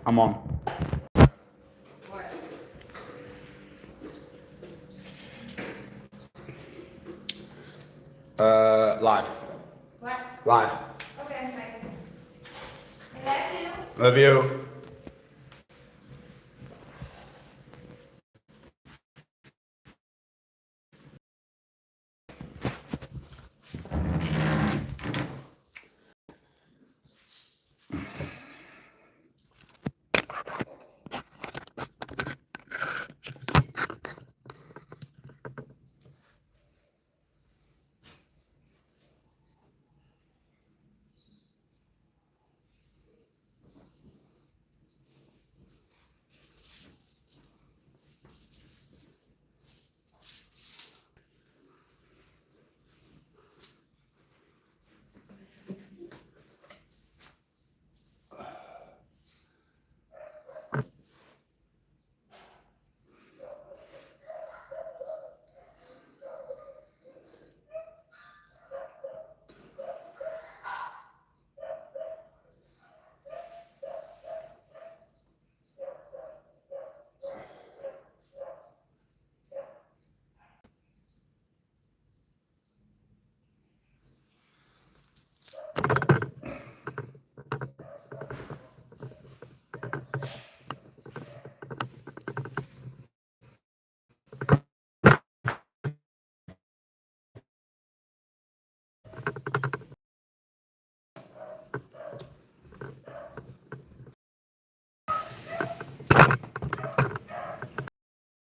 I'm on. What? Live. What? Live. Okay, bye. I love you. Love you.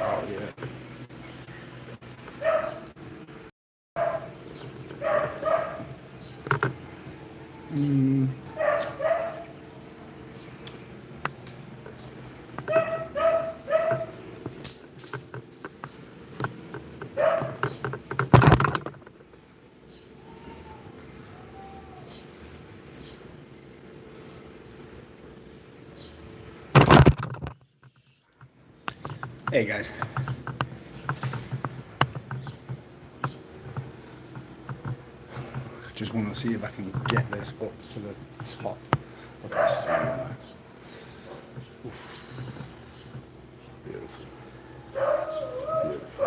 Oh yeah. Hey guys. Just want to see if I can get this up to the top of this view. Beautiful. Beautiful.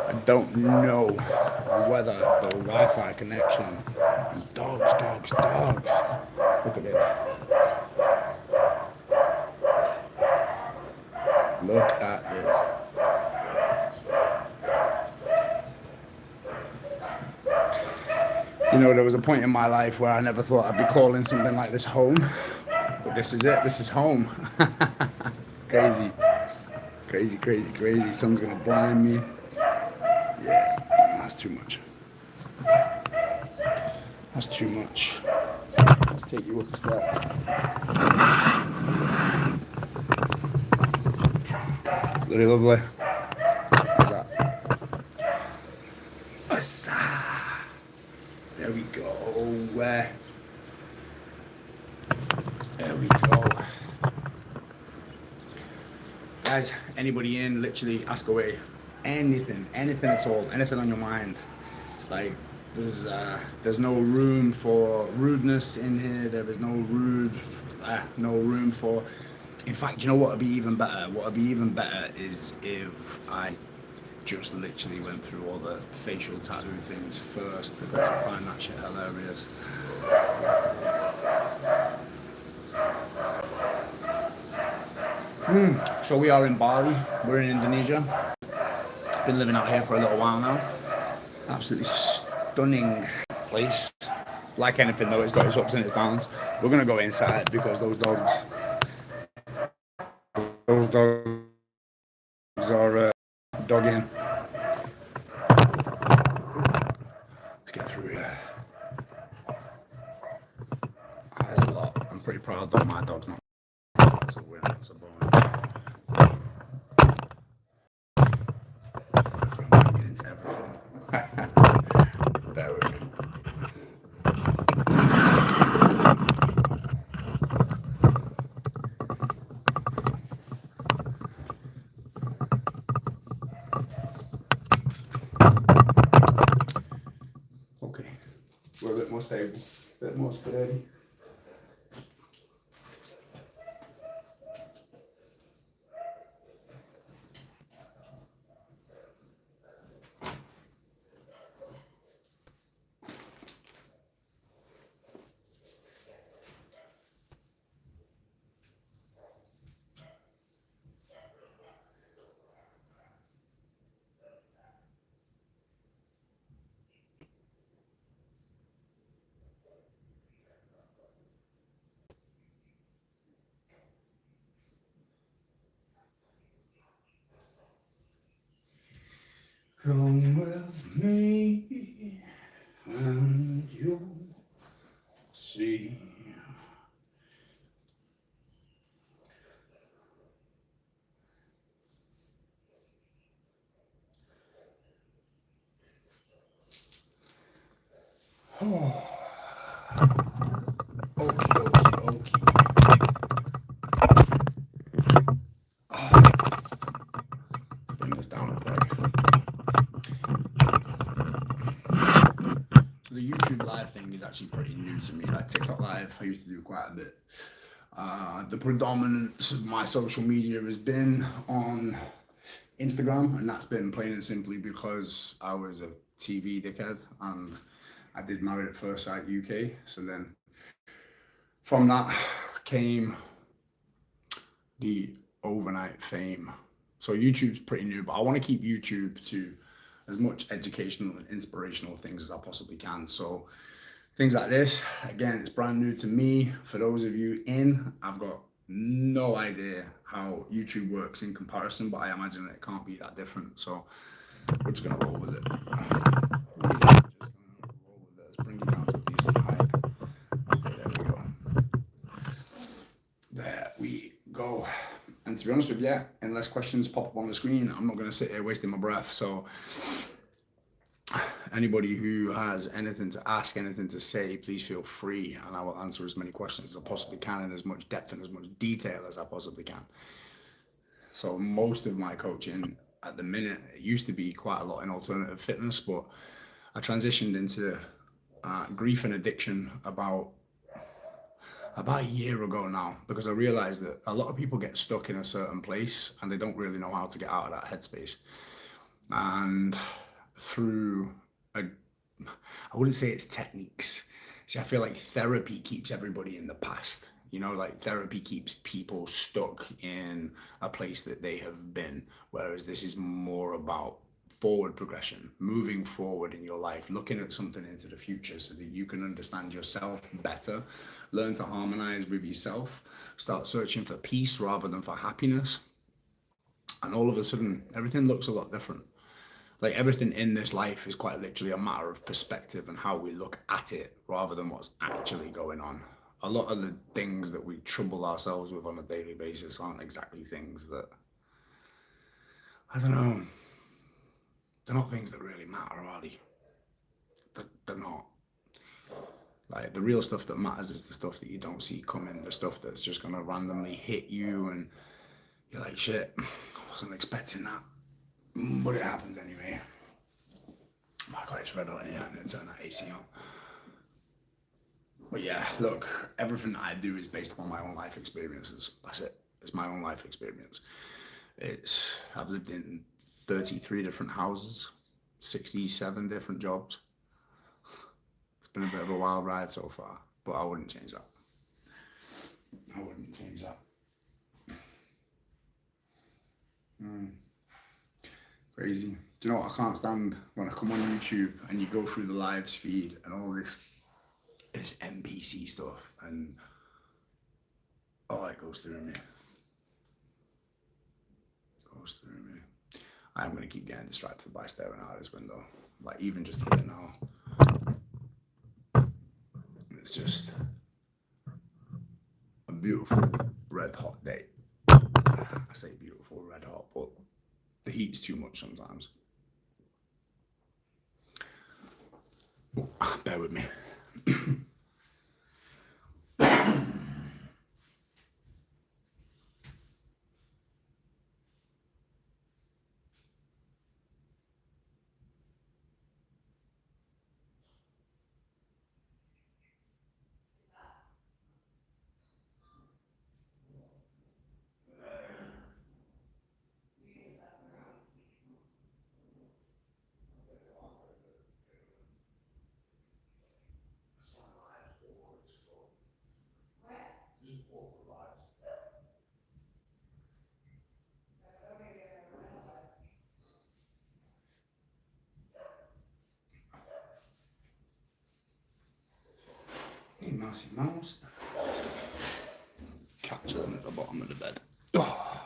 I don't know whether the Wi-Fi connection. And dogs. Look at this. Look at this. You know, there was a point in my life where I never thought I'd be calling something like this home. But this is it. This is home. Crazy. Crazy. Sun's gonna blind me. Yeah, that's too much. That's too much. Let's take you up a step. Very lovely. How's that? There we go. There we go. Guys, anybody in, literally ask away. Anything at all, anything on your mind. Like, there's no room for rudeness in here. There is no room for. In fact, you know what would be even better? What would be even better is if I just literally went through all the facial tattoo things first, because I find that shit hilarious. So we are in Bali. We're in Indonesia. Been living out here for a little while now. Absolutely stunning place. Like anything though, it's got its ups and its downs. We're gonna go inside because those dogs are dogging. Let's get through here. There's a lot. I'm pretty proud that my dog's not. That's a win. That's a bonus. Trying to get into everything. Bear with me. Okay, we're a bit more stable, a bit more steady. Come with me and you'll see. Oh. Okay. Bring this down a peg. So the YouTube live thing is actually pretty new to me. Like TikTok live, I used to do quite a bit. The predominance of my social media has been on Instagram, and that's been plain and simply because I was a TV dickhead and I did Married at First Sight UK. So then from that came the overnight fame. So YouTube's pretty new, but I want to keep YouTube to as much educational and inspirational things as I possibly can. So things like this, again, it's brand new to me. For those of you in, I've got no idea how YouTube works in comparison, but I imagine it can't be that different. So we're just gonna roll with it. Let's bring you down to a decent height. Okay, there we go. There we go. And to be honest with you, unless questions pop up on the screen, I'm not going to sit here wasting my breath. So anybody who has anything to ask, anything to say, please feel free, and I will answer as many questions as I possibly can in as much depth and as much detail as I possibly can. So most of my coaching at the minute, it used to be quite a lot in alternative fitness, but I transitioned into grief and addiction about a year ago now, because I realized that a lot of people get stuck in a certain place and they don't really know how to get out of that headspace. And through I wouldn't say it's techniques. See, I feel like therapy keeps everybody in the past. You know, like therapy keeps people stuck in a place that they have been, whereas this is more about forward progression, moving forward in your life, looking at something into the future so that you can understand yourself better, learn to harmonize with yourself, start searching for peace rather than for happiness. And all of a sudden, everything looks a lot different. Like everything in this life is quite literally a matter of perspective and how we look at it rather than what's actually going on. A lot of the things that we trouble ourselves with on a daily basis aren't exactly things that, I don't know, they're not things that really matter, are they? They're not. Like the real stuff that matters is the stuff that you don't see coming, the stuff that's just gonna randomly hit you and you're like, shit, I wasn't expecting that. But it happens anyway. Oh my God, it's red hot in here. I need to turn that AC on. But yeah, look, everything that I do is based upon my own life experiences. That's it. It's my own life experience. I've lived in 33 different houses, 67 different jobs. It's been a bit of a wild ride so far, but I wouldn't change that. I wouldn't change that. Crazy. Do you know what I can't stand? When I come on YouTube and you go through the lives feed and all this NPC stuff, and it goes through me. I'm gonna keep getting distracted by staring out this window. Like even just here now, it's just a beautiful red hot day. I say beautiful red hot, but the heat's too much sometimes. Oh, bear with me. Hey, mousey mouse. Cat chilling at the bottom of the bed. Oh.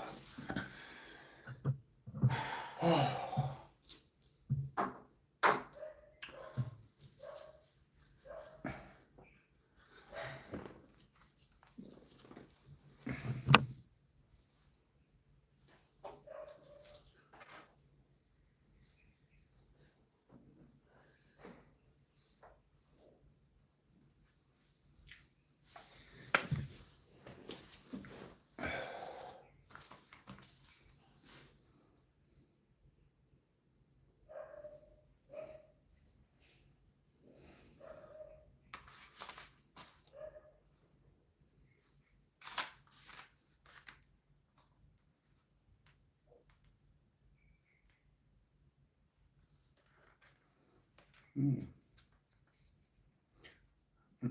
An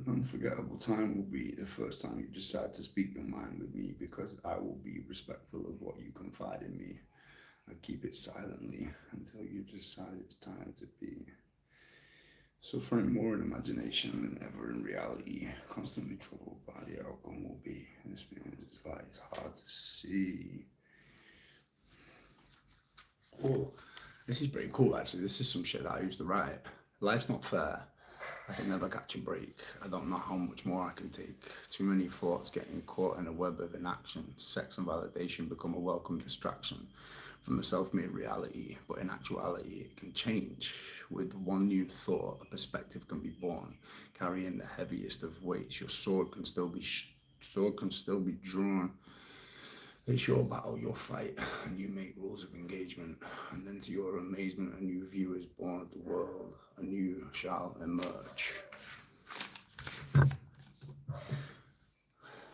unforgettable time will be the first time you decide to speak your mind with me, because I will be respectful of what you confide in me. I keep it silently until you decide it's time to be. Suffering more in imagination than ever in reality, constantly troubled by the outcome will be. This means it's like it's hard to see. Oh, this is pretty cool actually. This is some shit that I used to write. Life's not fair. I can never catch a break. I don't know how much more I can take. Too many thoughts getting caught in a web of inaction. Sex and validation become a welcome distraction from a self-made reality. But in actuality, it can change. With one new thought, a perspective can be born. Carrying the heaviest of weights, your sword can still be drawn. It's your battle, your fight, and you make rules of engagement. And then to your amazement, a new view is born of the world. A new shall emerge.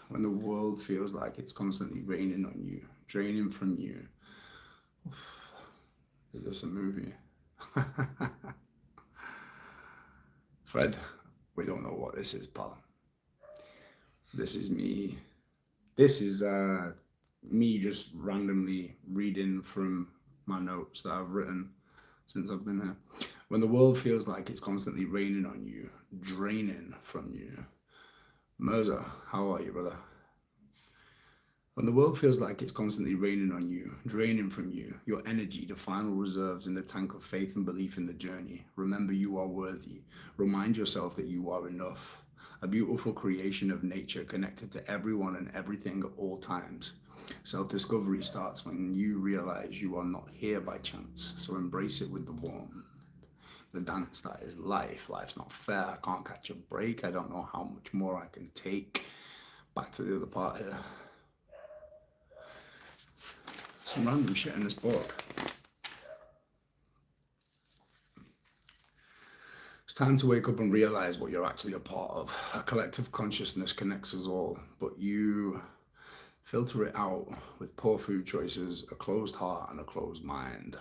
When the world feels like it's constantly raining on you, draining from you. Is this a movie? Fred, we don't know what this is, pal. This is me. This is me just randomly reading from my notes that I've written since I've been here. When the world feels like it's constantly raining on you, draining from you. Mirza, how are you, brother? When the world feels like it's constantly raining on you, draining from you, your energy, the final reserves in the tank of faith and belief in the journey. Remember, you are worthy. Remind yourself that you are enough. A beautiful creation of nature connected to everyone and everything at all times. Self-discovery starts when you realize you are not here by chance, so embrace it with the warmth. The dance that is life. Life's not fair. I can't catch a break. I don't know how much more I can take. Back to the other part here. Some random shit in this book. It's time to wake up and realize what you're actually a part of. A collective consciousness connects us all, but you filter it out with poor food choices, a closed heart, and a closed mind.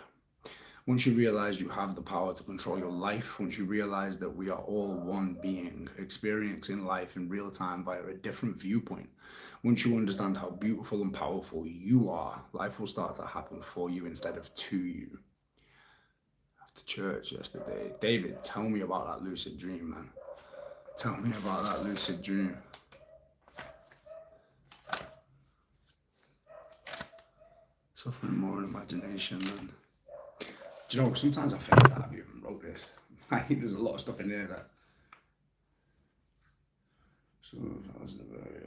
Once you realize you have the power to control your life, once you realize that we are all one being, experiencing life in real time via a different viewpoint, once you understand how beautiful and powerful you are, life will start to happen for you instead of to you. After church yesterday, David, tell me about that lucid dream, man. Tell me about that lucid dream. Suffering more in imagination than... Do you know, sometimes I feel that I've even wrote this. I think there's a lot of stuff in there that... So that's a very...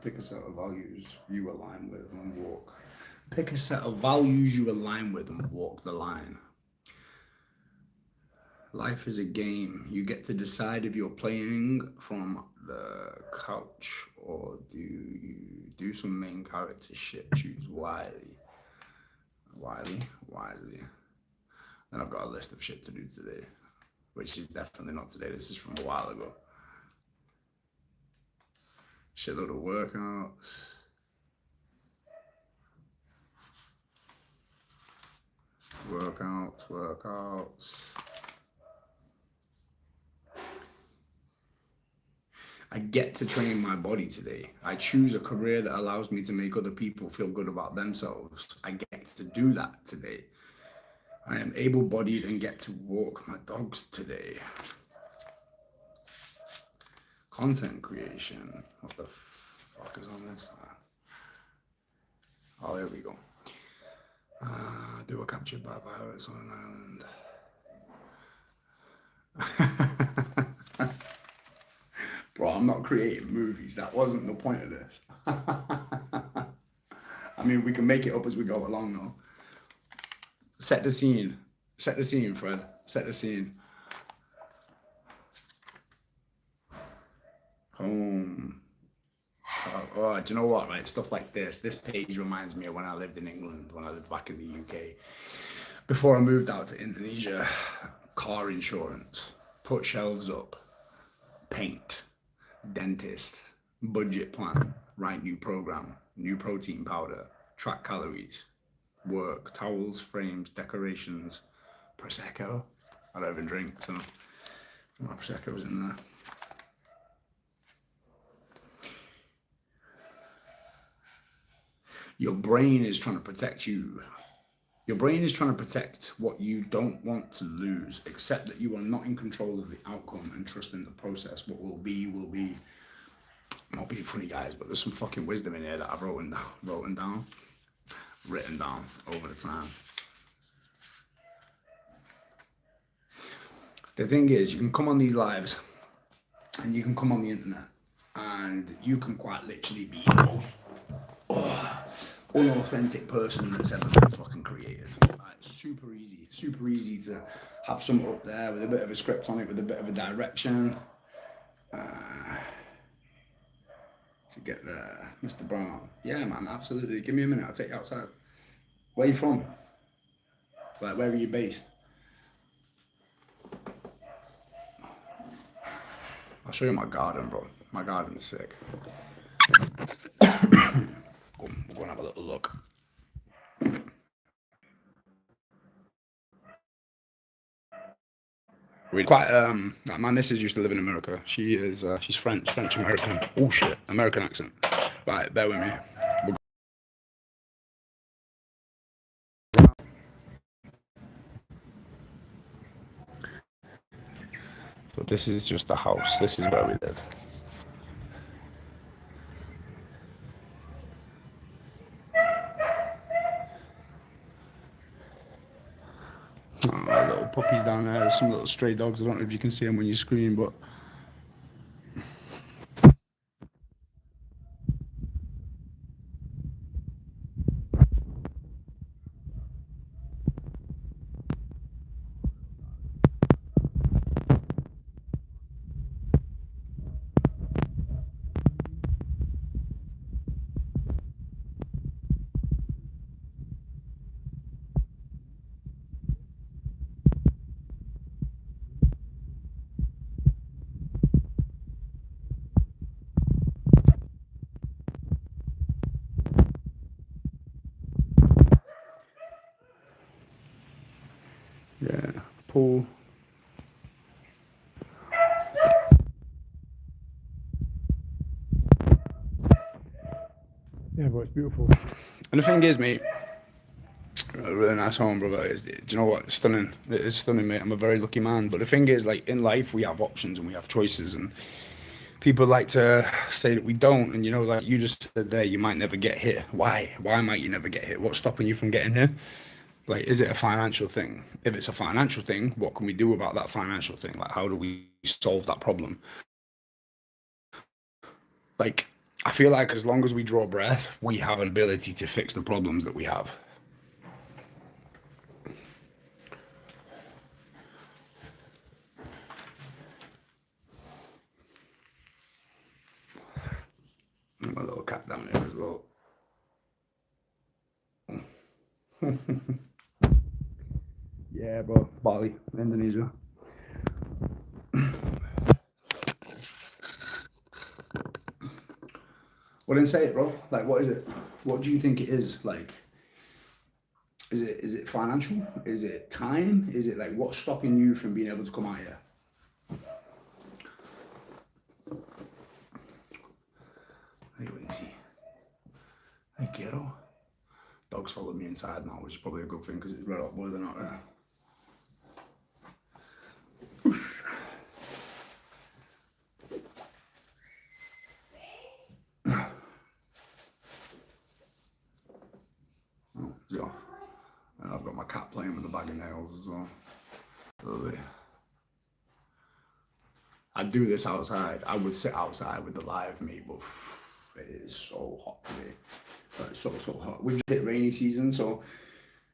pick a set of values you align with and walk. Pick a set of values you align with and walk the line. Life is a game. You get to decide if you're playing from the couch or do you do some main character shit. Choose wisely. Wisely. Then I've got a list of shit to do today, which is definitely not today. This is from a while ago. Shitload of workouts. Workouts. I get to train my body today. I choose a career that allows me to make other people feel good about themselves. I get to do that today. I am able-bodied and get to walk my dogs today. Content creation. What the fuck is on this? Oh, here we go. Do a captured by pirates on an island. Bro, I'm not creating movies. That wasn't the point of this. I mean, we can make it up as we go along, though. Set the scene. Set the scene, Fred. Set the scene. Home. Oh, do you know what, right? Stuff like this. This page reminds me of when I lived in England, when I lived back in the UK. Before I moved out to Indonesia, car insurance, put shelves up, paint, dentist, budget plan, write new program, new protein powder, track calories, work, towels, frames, decorations, Prosecco. I don't even drink, so my Prosecco's in there. Your brain is trying to protect you. Your brain is trying to protect what you don't want to lose, except that you are not in control of the outcome and trust in the process. What will be, will be. Not being funny, guys, but there's some fucking wisdom in here that I've written down over the time. The thing is, you can come on these lives and you can come on the internet and you can quite literally be the most unauthentic person that's ever been fucking created. Super easy to have something up there with a bit of a script on it, with a bit of a direction. To get there, Mr. Brown. Yeah, man, absolutely. Give me a minute, I'll take you outside. Where are you from? Like, where are you based? I'll show you my garden, bro. My garden's sick. We're gonna have a little look. We quite like my missus used to live in America. She is she's French American. Oh shit, American accent. Right, bear with me. So this is just the house. This is where we live. Oh, little puppies down there. There's some little stray dogs. I don't know if you can see them when you scream, but yeah, pool. Yeah, but it's beautiful. And the thing is, mate, a really nice home, brother. Do you know what? It's stunning. It is stunning, mate. I'm a very lucky man. But the thing is, like, in life, we have options and we have choices. And people like to say that we don't. And, you know, like you just said there, you might never get hit. Why? Why might you never get hit? What's stopping you from getting hit? Like, is it a financial thing? If it's a financial thing, what can we do about that financial thing? Like, how do we solve that problem? Like, I feel like as long as we draw breath, we have an ability to fix the problems that we have. And my little cat down here as well. Yeah, bro. Bali, Indonesia. Well, then say it, bro. Like, what is it? What do you think it is? Like, is it financial? Is it time? Is it like what's stopping you from being able to come out here? Hey, what do you see? Hey, kiddo. Dog's followed me inside now, which is probably a good thing because it's red hot boiling out there. Oh, so, and I've got my cat playing with the bag of nails as well. Lovely. I'd do this outside. I would sit outside with the live me, but it is so hot today. It's so hot. We've just hit rainy season, so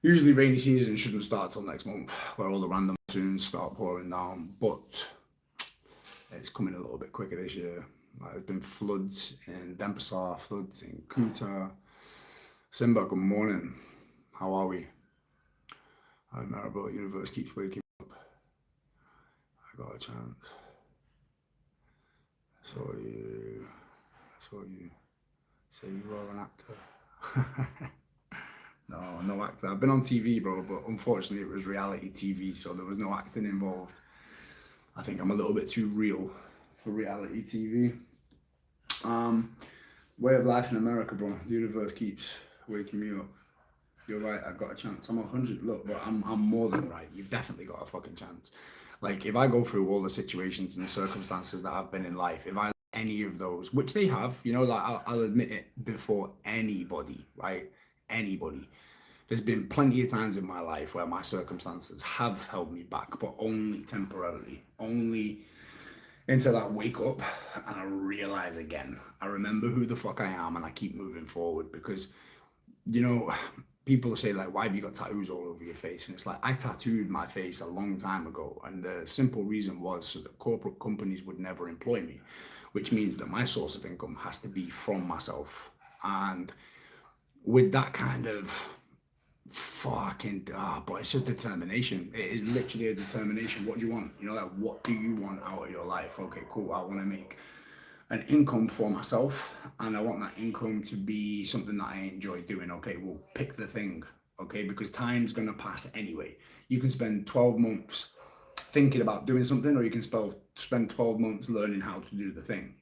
usually rainy season shouldn't start till next month, where all the random monsoons start pouring down. But it's coming a little bit quicker this year. There's been floods in Denpasar, floods in Kuta. Simba, good morning. How are we? I'm Maribel. Universe keeps waking up. I got a chance. I saw you say you are an actor. No acting. I've been on TV, bro, but unfortunately it was reality TV, so there was no acting involved. I think I'm a little bit too real for reality TV. Way of life in America, bro. The universe keeps waking me up. You're right. I've got a chance. I'm 100. Look, but I'm more than right. You've definitely got a fucking chance. Like if I go through all the situations and the circumstances that I've been in life, if I any of those, which they have, you know, like I'll admit it before anybody, right? Anybody. There's been plenty of times in my life where my circumstances have held me back, but only temporarily. Only until I wake up and I realize again. I remember who the fuck I am and I keep moving forward because you know, people say like, why have you got tattoos all over your face? And it's like, I tattooed my face a long time ago. And the simple reason was so that corporate companies would never employ me, which means that my source of income has to be from myself. And with that kind of fucking, but it's a determination. It is literally a determination. What do you want? You know, like, what do you want out of your life? Okay, cool. I want to make an income for myself and I want that income to be something that I enjoy doing. Okay, well, pick the thing, okay, because time's gonna pass anyway. You can spend 12 months thinking about doing something, or you can spend 12 months learning how to do the thing.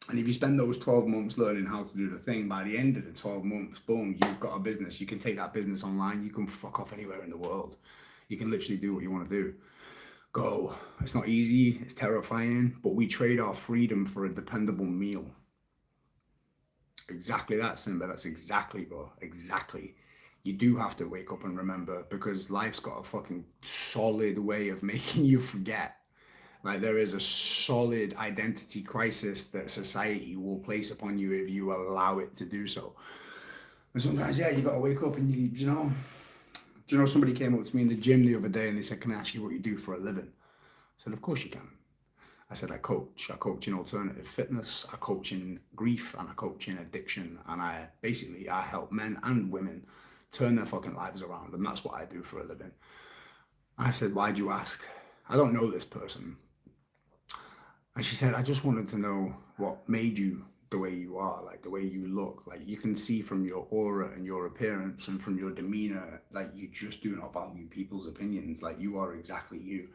And if you spend those 12 months learning how to do the thing, by the end of the 12 months, boom, you've got a business. You can take that business online. You can fuck off anywhere in the world. You can literally do what you want to do. Go. It's not easy, it's terrifying, but we trade our freedom for a dependable meal. Exactly that, Simba. That's exactly, bro. Exactly. You do have to wake up and remember because life's got a fucking solid way of making you forget. Like there is a solid identity crisis that society will place upon you if you allow it to do so. And sometimes, yeah, you gotta wake up and you know, do you know somebody came up to me in the gym the other day and they said, "Can I ask you what you do for a living?" I said, "Of course you can." I said, I coach in alternative fitness, I coach in grief, and I coach in addiction. And I help men and women turn their fucking lives around. And that's what I do for a living. I said, "Why'd you ask?" "I don't know this person." And she said, "I just wanted to know what made you the way you are, like the way you look. Like you can see from your aura and your appearance and from your demeanor, like you just do not value people's opinions. Like you are exactly you."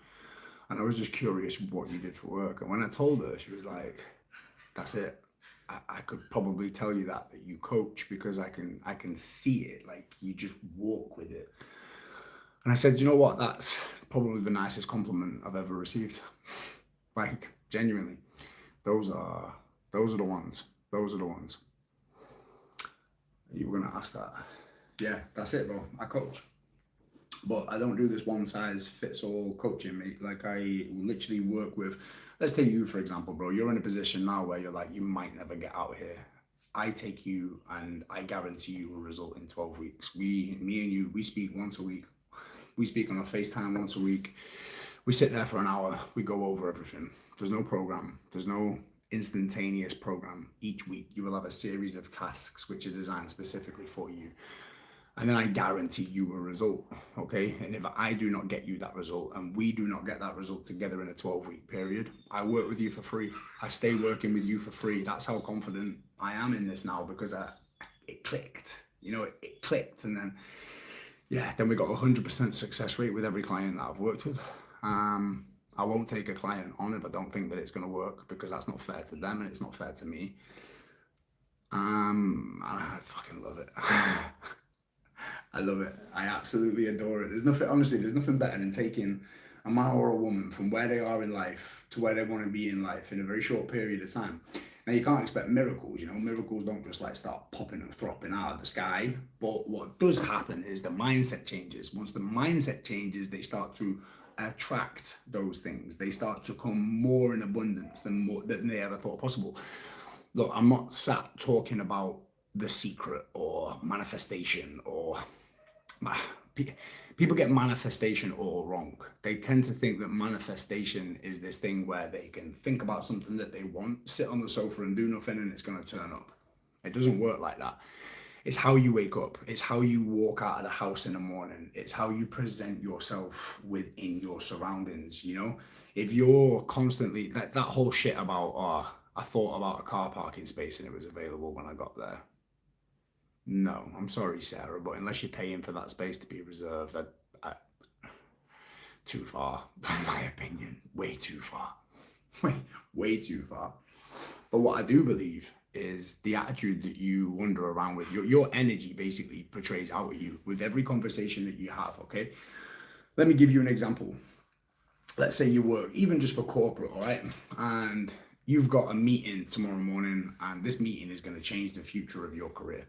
And I was just curious what you did for work. And when I told her, she was like, "That's it. I could probably tell you that you coach because I can see it. Like you just walk with it." And I said, "You know what? That's probably the nicest compliment I've ever received." Like genuinely, those are those are the ones. Those are the ones. You were gonna ask that. Yeah, that's it, bro. I coach. But I don't do this one size fits all coaching, mate. Like I literally work with, let's take you for example, bro. You're in a position now where you're like, you might never get out here. I take you and I guarantee you a result in 12 weeks. Me and you, we speak once a week. We speak on a FaceTime once a week. We sit there for an hour. We go over everything. There's no program. There's no instantaneous program. Each week you will have a series of tasks which are designed specifically for you. And then I guarantee you a result, okay? And if I do not get you that result and we do not get that result together in a 12-week period, I work with you for free. I stay working with you for free. That's how confident I am in this now because it clicked, you know, it clicked. And then, yeah, then we got a 100% success rate with every client that I've worked with. I won't take a client on if I don't think that it's going to work because that's not fair to them and it's not fair to me. I fucking love it. I love it. I absolutely adore it. There's nothing better than taking a man or a woman from where they are in life to where they want to be in life in a very short period of time. Now you can't expect miracles, you know, miracles don't just like start popping and thropping out of the sky. But what does happen is the mindset changes. Once the mindset changes, they start to attract those things. They start to come more in abundance than they ever thought possible. Look, I'm not sat talking about The Secret or manifestation or people get manifestation all wrong. They tend to think that manifestation is this thing where they can think about something that they want, sit on the sofa and do nothing and it's going to turn up. It doesn't work like that. It's how you wake up. It's how you walk out of the house in the morning. It's how you present yourself within your surroundings, you know? If you're constantly, that whole shit about, I thought about a car parking space and it was available when I got there. No, I'm sorry, Sarah, but unless you're paying for that space to be reserved, too far, in my opinion. Way too far. Way too far. But what I do believe is the attitude that you wander around with, your energy basically portrays out of you with every conversation that you have, okay? Let me give you an example. Let's say you work, even just for corporate, all right? And you've got a meeting tomorrow morning, and this meeting is going to change the future of your career.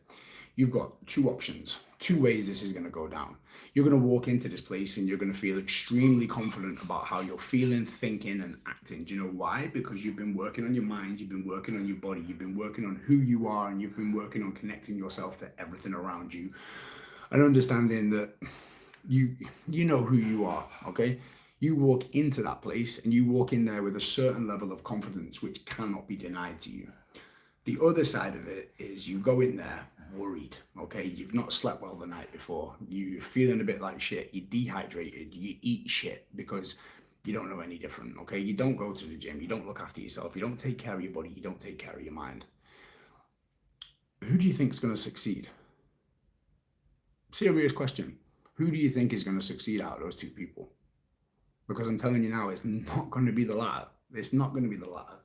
You've got two options, two ways this is going to go down. You're going to walk into this place and you're going to feel extremely confident about how you're feeling, thinking, and acting. Do you know why? Because you've been working on your mind, you've been working on your body, you've been working on who you are, and you've been working on connecting yourself to everything around you and understanding that you know who you are, okay? You walk into that place and you walk in there with a certain level of confidence which cannot be denied to you. The other side of it is you go in there worried, okay? You've not slept well the night before. You're feeling a bit like shit. You're dehydrated. You eat shit because you don't know any different, okay? You don't go to the gym. You don't look after yourself. You don't take care of your body. You don't take care of your mind. Who do you think is going to succeed? Serious question. Who do you think is going to succeed out of those two people? Because I'm telling you now, it's not going to be the latter. It's not going to be the latter.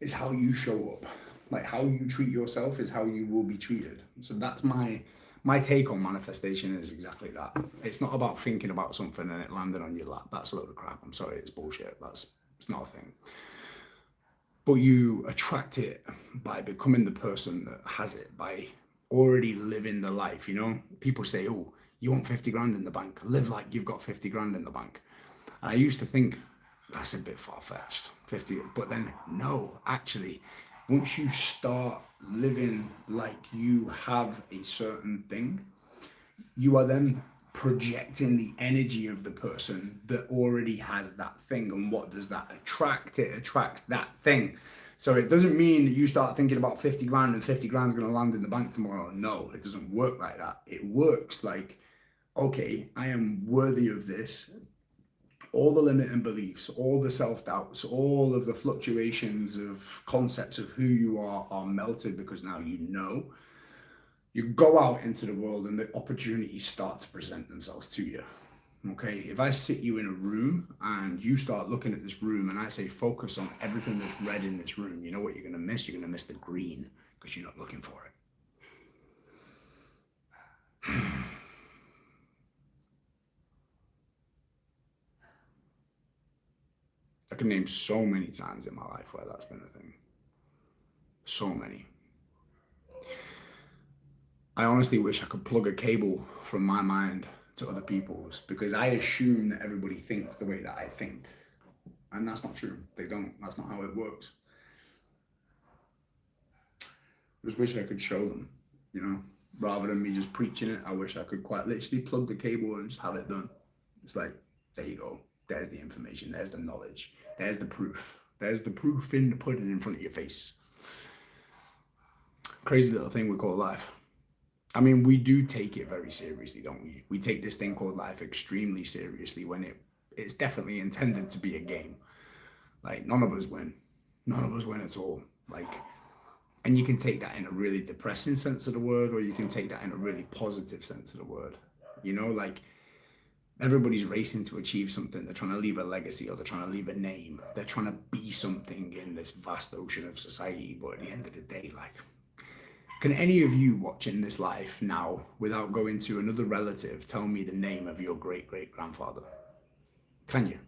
It's how you show up. Like how you treat yourself is how you will be treated. So that's my take on manifestation is exactly that. It's not about thinking about something and it landing on your lap. That's a load of crap. I'm sorry, it's bullshit. It's not a thing. But you attract it by becoming the person that has it, by already living the life, you know? People say, oh, you want 50 grand in the bank. Live like you've got 50 grand in the bank. And I used to think that's a bit far-fetched, 50. But then, no, actually, once you start living like you have a certain thing, you are then projecting the energy of the person that already has that thing. And what does that attract? It attracts that thing. So it doesn't mean that you start thinking about 50 grand and 50 grand's going to land in the bank tomorrow. No, it doesn't work like that. It works like, okay, I am worthy of this. All the limiting beliefs, all the self-doubts, all of the fluctuations of concepts of who you are melted because now you know. You go out into the world and the opportunities start to present themselves to you. Okay, if I sit you in a room and you start looking at this room and I say focus on everything that's red in this room, you know what you're going to miss? You're going to miss the green because you're not looking for it. I can name so many times in my life where that's been a thing. So many. I honestly wish I could plug a cable from my mind to other people's because I assume that everybody thinks the way that I think. And that's not true. They don't. That's not how it works. I just wish I could show them, you know, rather than me just preaching it. I wish I could quite literally plug the cable and just have it done. It's like, there you go. There's the information. There's the knowledge. There's the proof. There's the proof in the pudding in front of your face. Crazy little thing we call life. I mean, we do take it very seriously, don't we? We take this thing called life extremely seriously when it's definitely intended to be a game. Like, none of us win. None of us win at all. Like, and you can take that in a really depressing sense of the word, or you can take that in a really positive sense of the word. You know, like, everybody's racing to achieve something. They're trying to leave a legacy or they're trying to leave a name. They're trying to be something in this vast ocean of society. But at the end of the day, like, can any of you watching this life now, without going to another relative, tell me the name of your great-great-grandfather? Can you?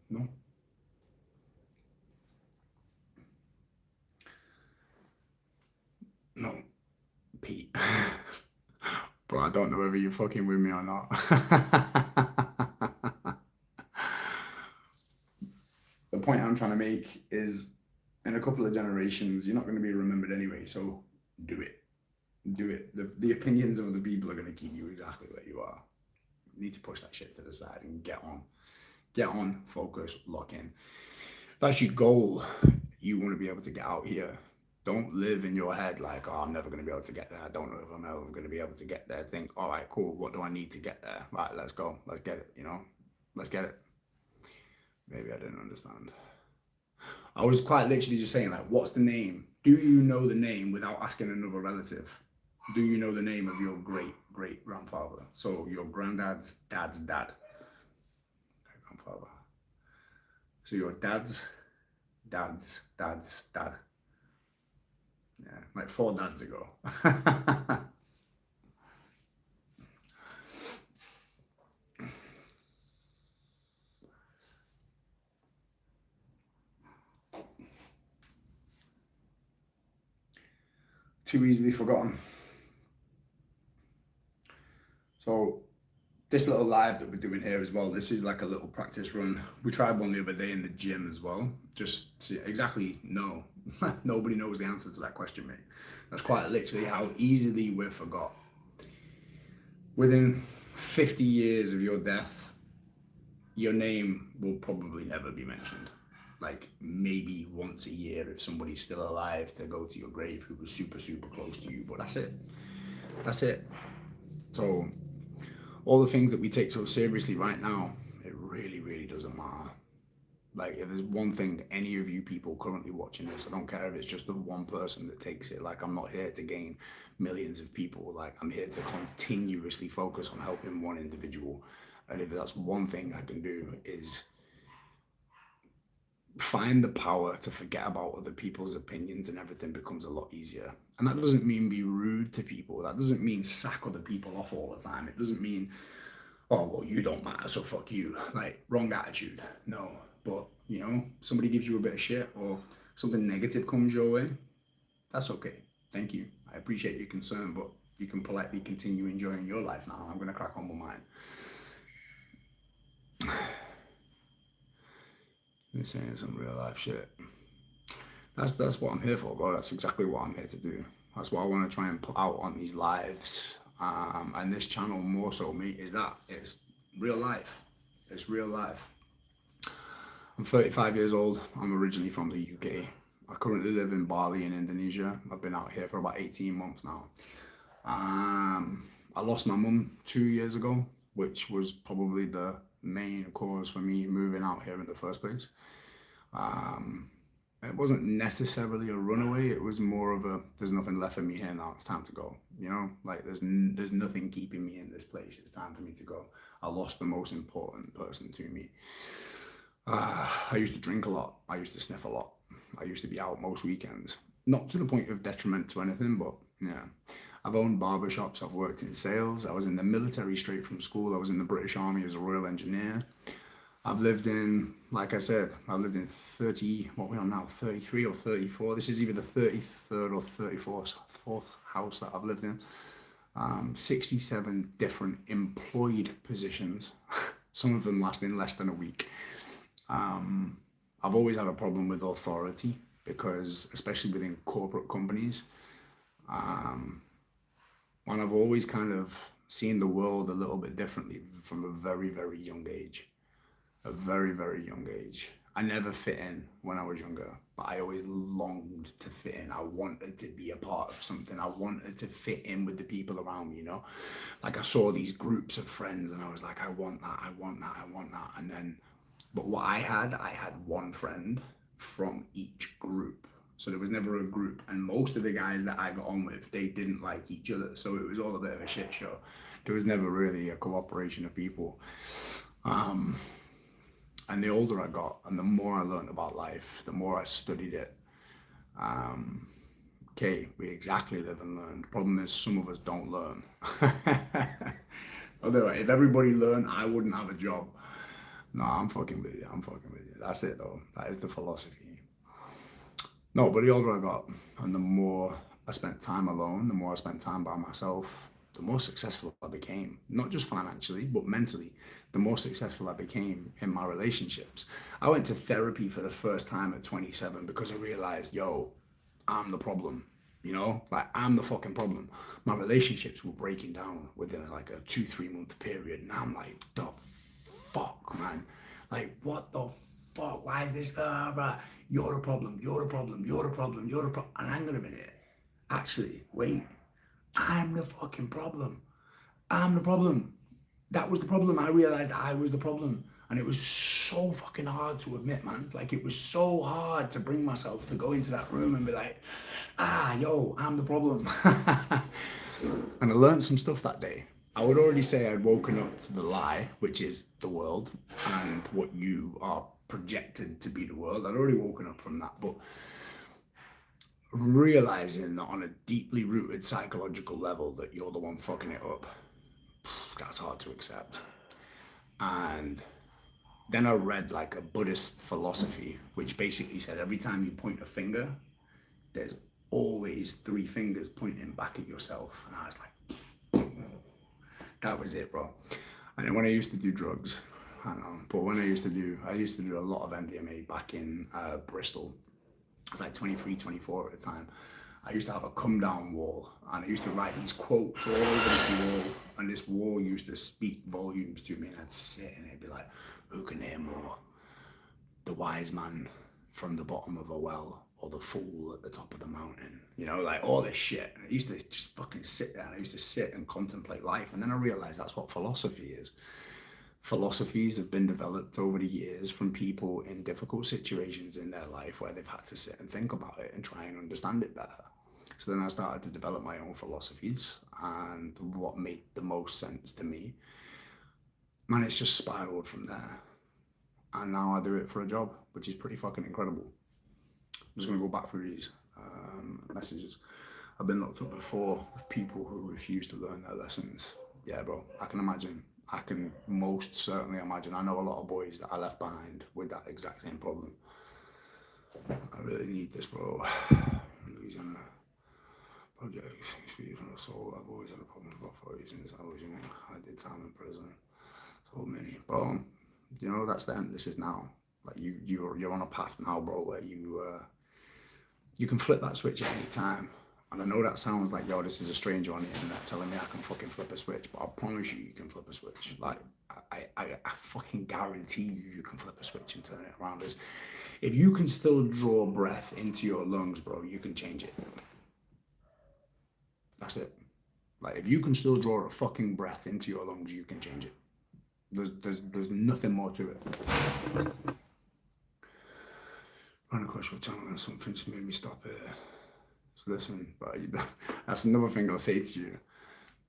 No? No. Pete. Bro, I don't know whether you're fucking with me or not. The point I'm trying to make is in a couple of generations, you're not going to be remembered anyway, so do it. Do it. The opinions of other people are going to keep you exactly where you are. You need to push that shit to the side and get on. Get on, focus, lock in. If that's your goal, you want to be able to get out here Don't live in your head like, oh, I'm never going to be able to get there. I don't know if I'm ever going to be able to get there. Think, all right, cool. What do I need to get there? Right, let's go. Let's get it, Let's get it. Maybe I didn't understand. I was quite literally just saying, like, what's the name? Do you know the name without asking another relative? Do you know the name of your great grandfather? So your granddad's dad's dad. Grandfather. So your dad's dad. Yeah, like 4 dads ago. Too easily forgotten. So this little live that we're doing here as well, this is like a little practice run. We tried one the other day in the gym as well. Just to exactly no. Nobody knows the answer to that question, mate. That's quite literally how easily we're forgot. Within 50 years of your death, your name will probably never be mentioned. Like maybe once a year if somebody's still alive to go to your grave who was super, super close to you. But that's it. That's it. So all the things that we take so seriously right now, it really, really doesn't matter. Like if there's one thing any of you people currently watching this, I don't care if it's just the one person that takes it. Like I'm not here to gain millions of people. Like I'm here to continuously focus on helping one individual. And if that's one thing I can do is find the power to forget about other people's opinions, and everything becomes a lot easier. And that doesn't mean be rude to people. That doesn't mean sack other people off all the time. It doesn't mean, oh, well, you don't matter, so fuck you. Like, wrong attitude. No. But, somebody gives you a bit of shit or something negative comes your way, that's okay. Thank you. I appreciate your concern, but you can politely continue enjoying your life now. I'm going to crack on with mine. You're saying some real life shit. That's what I'm here for, bro. That's exactly what I'm here to do. That's what I want to try and put out on these lives. And this channel more so, mate, is that it's real life. It's real life. I'm 35 years old. I'm originally from the UK. I currently live in Bali in Indonesia. I've been out here for about 18 months now. I lost my mum 2 years ago, which was probably the main cause for me moving out here in the first place. It wasn't necessarily a runaway. It was more of a, there's nothing left for me here now. It's time to go. Like there's nothing keeping me in this place. It's time for me to go. I lost the most important person to me. I used to drink a lot. I used to sniff a lot. I used to be out most weekends. Not to the point of detriment to anything, but yeah. I've owned barbershops. I've worked in sales. I was in the military straight from school. I was in the British Army as a Royal Engineer. I've lived in, like I said, I've lived in 30, what we are now, 33 or 34. This is either the 33rd or 34th house that I've lived in. 67 different employed positions, some of them lasting less than a week. I've always had a problem with authority because, especially within corporate companies, and I've always kind of seen the world a little bit differently from a very, very young age. A very, very young age. I never fit in when I was younger, but I always longed to fit in. I wanted to be a part of something. I wanted to fit in with the people around me, Like I saw these groups of friends and I was like, I want that, I want that, I want that. And then, but what I had one friend from each group. So there was never a group. And most of the guys that I got on with, they didn't like each other. So it was all a bit of a shit show. There was never really a cooperation of people. And the older I got and the more I learned about life, the more I studied it. Okay, we exactly live and learn. The problem is some of us don't learn. Although if everybody learned, I wouldn't have a job. No, I'm fucking with you. That's it though. That is the philosophy. No, but the older I got and the more I spent time alone, the more I spent time by myself, the more successful I became, not just financially, but mentally, the more successful I became in my relationships. I went to therapy for the first time at 27 because I realized, I'm the problem, like I'm the fucking problem. My relationships were breaking down within like a 2-3 month period. And I'm like, the fuck, man? Like, what the fuck? Why is this? Blah, blah. You're the problem. You're the problem. You're the problem. You're the problem. And hang on a minute. Actually, wait. I'm the fucking problem. I'm the problem. That was the problem. I realized I was the problem. And it was so fucking hard to admit, man. Like, it was so hard to bring myself to go into that room and be like, yo, I'm the problem. And I learned some stuff that day. I would already say I'd woken up to the lie, which is the world and what you are projected to be the world. I'd already woken up from that, but realizing that on a deeply rooted psychological level that you're the one fucking it up, that's hard to accept. And then I read like a Buddhist philosophy, which basically said every time you point a finger, there's always 3 fingers pointing back at yourself. And I was like, that was it, bro. And then when I used to do drugs, I don't know, but when I used to do a lot of MDMA back in Bristol. I was like 23, 24 at the time. I used to have a come down wall and I used to write these quotes all over this wall, and this wall used to speak volumes to me, and I'd sit and it'd be like, who can hear more? The wise man from the bottom of a well or the fool at the top of the mountain? You know, like all this shit. And I used to just fucking sit there and I used to sit and contemplate life. And then I realized that's what philosophy is. Philosophies have been developed over the years from people in difficult situations in their life where they've had to sit and think about it and try and understand it better. So then I started to develop my own philosophies and what made the most sense to me. Man, it's just spiraled from there. And now I do it for a job, which is pretty fucking incredible. I'm just going to go back through these messages. I've been locked up before with people who refuse to learn their lessons. Yeah, bro, I can imagine. I can most certainly imagine. I know a lot of boys that I left behind with that exact same problem. I really need this, bro. I'm losing a project experience from the soul. I've always had a problem with authority since I was young. I did time in prison. So many. But, you know, that's then. This is now. Like you're on a path now, bro, where you can flip that switch at any time. And I know that sounds like, yo, this is a stranger on the internet telling me I can fucking flip a switch, but I promise you can flip a switch. Like, I fucking guarantee you can flip a switch and turn it around. If you can still draw breath into your lungs, bro, you can change it. That's it. Like, if you can still draw a fucking breath into your lungs, you can change it. There's nothing more to it. Run across your channel and something's made me stop here. So listen, but that's another thing I'll say to you,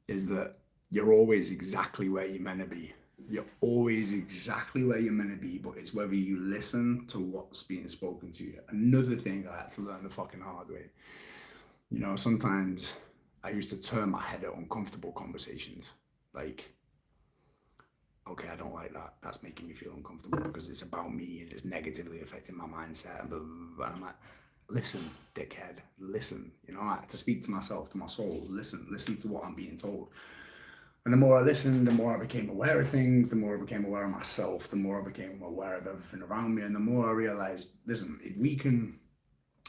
is that you're always exactly where you're meant to be. You're always exactly where you're meant to be, but it's whether you listen to what's being spoken to you. Another thing I had to learn the fucking hard way. You know, sometimes I used to turn my head at uncomfortable conversations. Like, okay, I don't like that. That's making me feel uncomfortable because it's about me and it's negatively affecting my mindset. And blah, blah, blah. And I'm like, listen, dickhead, listen. You know, I had to speak to myself, to my soul. Listen to what I'm being told. And the more I listened, the more I became aware of things, the more I became aware of myself, the more I became aware of everything around me. And the more I realized, listen, if we can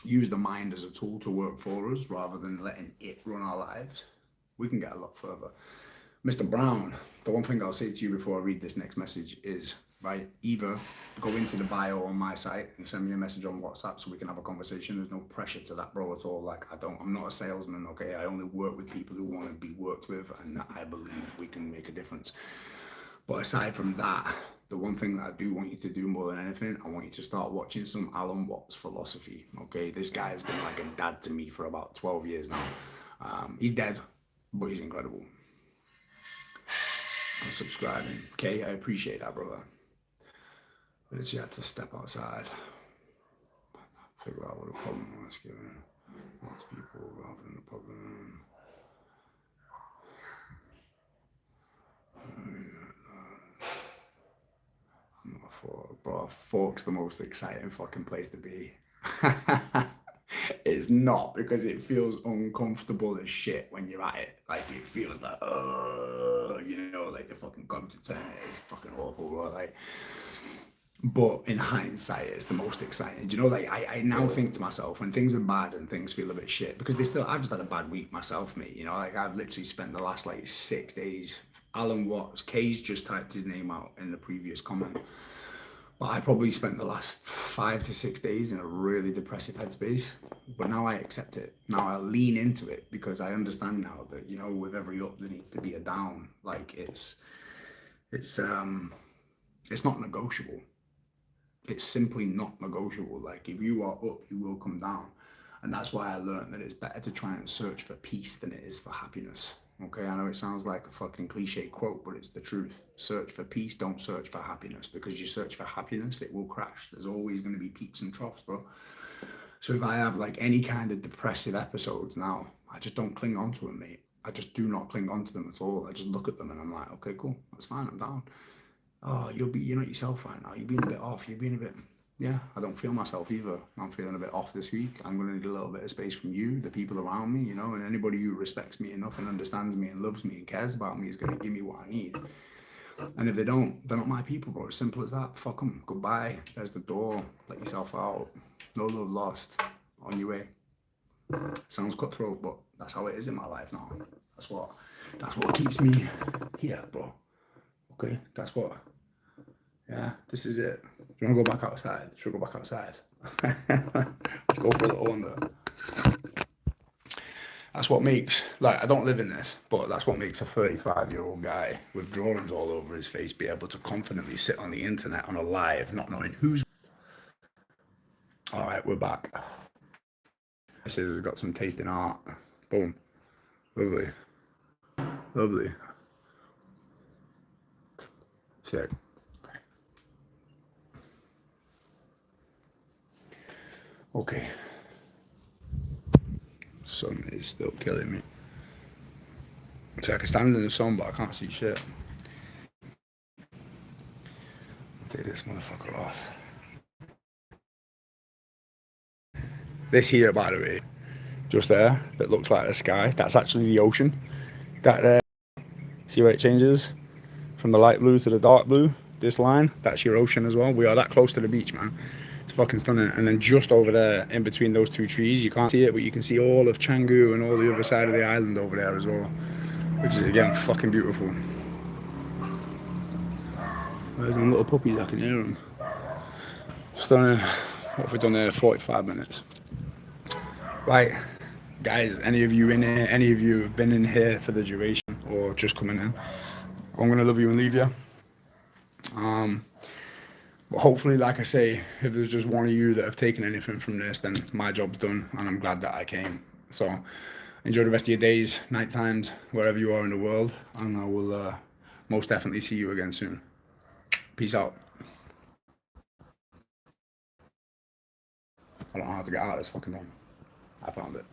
use the mind as a tool to work for us rather than letting it run our lives, we can get a lot further. Mr. Brown, the one thing I'll say to you before I read this next message is, right, either go into the bio on my site and send me a message on WhatsApp so we can have a conversation. There's no pressure to that, bro, at all. Like, I'm not a salesman, okay? I only work with people who want to be worked with, and I believe we can make a difference. But aside from that, the one thing that I do want you to do more than anything, I want you to start watching some Alan Watts philosophy, okay? This guy has been like a dad to me for about 12 years now. He's dead, but he's incredible. I'm subscribing, okay? I appreciate that, brother. But it's had to step outside, figure out what the problem was, given lots of people rather than the problem. I'm not a fork, bro. A fork's the most exciting fucking place to be. It's not, because it feels uncomfortable as shit when you're at it. Like, it feels like, you know, like the fucking come to turn it. It's fucking awful, bro. Like, but in hindsight, it's the most exciting. You know, like I now think to myself, when things are bad and things feel a bit shit, because I've just had a bad week myself, mate. You know, like I've literally spent the last like 6 days. Alan Watts, Kay's just typed his name out in the previous comment. But I probably spent the last 5 to 6 days in a really depressive headspace. But now I accept it. Now I lean into it because I understand now that, you know, with every up there needs to be a down. Like it's not negotiable. It's simply not negotiable. Like if you are up, you will come down. And that's why I learned that it's better to try and search for peace than it is for happiness. Okay, I know it sounds like a fucking cliche quote, but it's the truth. Search for peace, don't search for happiness, because you search for happiness, it will crash. There's always going to be peaks and troughs, bro. So if I have like any kind of depressive episodes now, I just don't cling on to them, mate. I just do not cling on to them at all. I just look at them and I'm like, okay, cool, that's fine, I'm down. Oh, you're not yourself right now. You're being a bit off. You're being a bit, yeah, I don't feel myself either. I'm feeling a bit off this week. I'm going to need a little bit of space from you, the people around me, you know, and anybody who respects me enough and understands me and loves me and cares about me is going to give me what I need. And if they don't, they're not my people, bro. As simple as that. Fuck them. Goodbye. There's the door. Let yourself out. No love lost. On your way. Sounds cutthroat, but that's how it is in my life now. That's what keeps me here, bro. Okay, that's what. Yeah, this is it. Do you want to go back outside? Should we go back outside? Let's go for a little wander. That's what makes, like, I don't live in this, but that's what makes a 35-year-old guy with drawings all over his face be able to confidently sit on the internet on a live, not knowing who's. All right, we're back. This has got some taste in art. Boom. Lovely. Lovely. Sick. Okay. Sun is still killing me. So I can stand in the sun, but I can't see shit. Take this motherfucker off. This here, by the way, just there, that looks like the sky, that's actually the ocean. That there, see where it changes? From the light blue to the dark blue, this line, that's your ocean as well. We are that close to the beach, man. It's fucking stunning. And then just over there, in between those two trees, you can't see it, but you can see all of Canggu and all the other side of the island over there as well, which is, again, fucking beautiful. There's some little puppies, I can hear them. Stunning. What have we done there? 45 minutes. Right, guys, any of you in here, any of you have been in here for the duration or just coming in, I'm going to love you and leave you. But hopefully, like I say, if there's just one of you that have taken anything from this, then my job's done, and I'm glad that I came. So enjoy the rest of your days, night times, wherever you are in the world, and I will most definitely see you again soon. Peace out. I don't know how to get out of this fucking thing. I found it.